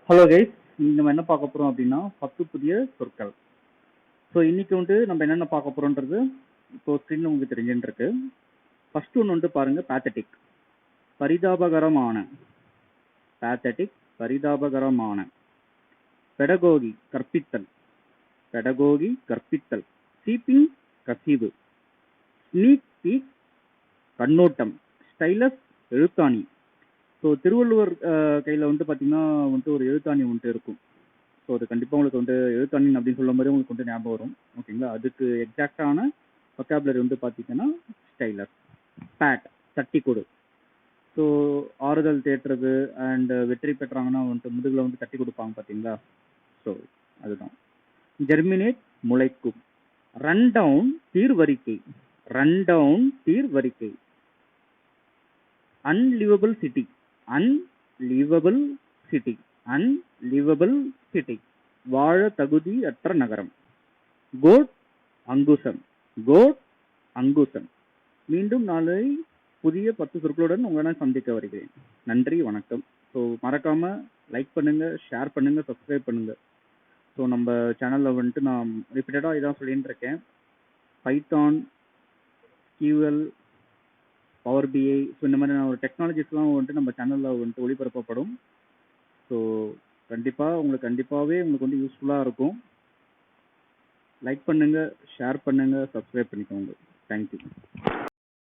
Hello guys, இன்னைக்கு நம்ம என்ன பார்க்க போறோம் அப்படின்னா 10 புதிய சொற்கள். ஸோ இன்னைக்கு நம்ம என்னென்ன பார்க்க போறோம்ன்றது இப்போ ஸ்க்ரீன்ல உங்களுக்கு தெரிஞ்சுட்டு இருக்கு. ஃபர்ஸ்ட் ஒன்று பாருங்க, பேத்தட்டிக், பரிதாபகரமான. பேத்தட்டிக், பரிதாபகரமான. பெடகோகி, கற்பித்தல். பெடகோகி, கற்பித்தல். சீப்பிங், கசிவு. ஸ்னீக் பீக், கண்ணோட்டம். ஸ்டைலஸ், எழுத்தாணி. ஸோ திருவள்ளுவர் கையில் பார்த்தீங்கன்னா ஒரு எழுத்தாணி இருக்கும். ஸோ அது கண்டிப்பாக உங்களுக்கு எழுத்தாணி அப்படின்னு சொல்லும் போது உங்களுக்கு ஞாபகம் வரும். ஓகேங்களா? அதுக்கு எக்ஸாக்டான வொக்காபுலரி பார்த்தீங்கன்னா ஸ்டைலர். பேட், தட்டி கொடு. ஸோ ஆறுதல் தேற்றுறது அண்ட் வெற்றி பெற்றாங்கன்னா முதுகில் தட்டி கொடுப்பாங்க பார்த்தீங்களா? ஸோ அதுதான். ஜெர்மினேட், முளைக்கும். ரன் டவுன், தீர்வரிக்கை. ரன் டவுன், தீர்வரிக்கை. Unlivable city. Unlivable city. Unlivable city. வாழ தகுதி அற்ற நகரம். கோட், அங்குசம். கோட், அங்குசம். மீண்டும் நாளை புதிய 10 சொற்களுடன் உங்களை சந்திக்க வருகிறேன். நன்றி, வணக்கம். ஸோ மறக்காம லைக் பண்ணுங்க, ஷேர் பண்ணுங்க, சப்ஸ்கிரைப் பண்ணுங்க. ஸோ நம்ம சேனலில் நான் ரிப்பீட்டடாக இதான் சொல்லிட்டு இருக்கேன். பைத்தான், கியூஎல், பவர் பிஐ, ஸோ இந்த மாதிரியான ஒரு டெக்னாலஜிஸ்லாம் நம்ம சேனலில் ஒளிபரப்பப்படும். ஸோ கண்டிப்பாக உங்களுக்கு யூஸ்ஃபுல்லாக இருக்கும். லைக் பண்ணுங்கள், ஷேர் பண்ணுங்கள், சப்ஸ்கிரைப் பண்ணிக்கோங்க. தேங்க்யூ.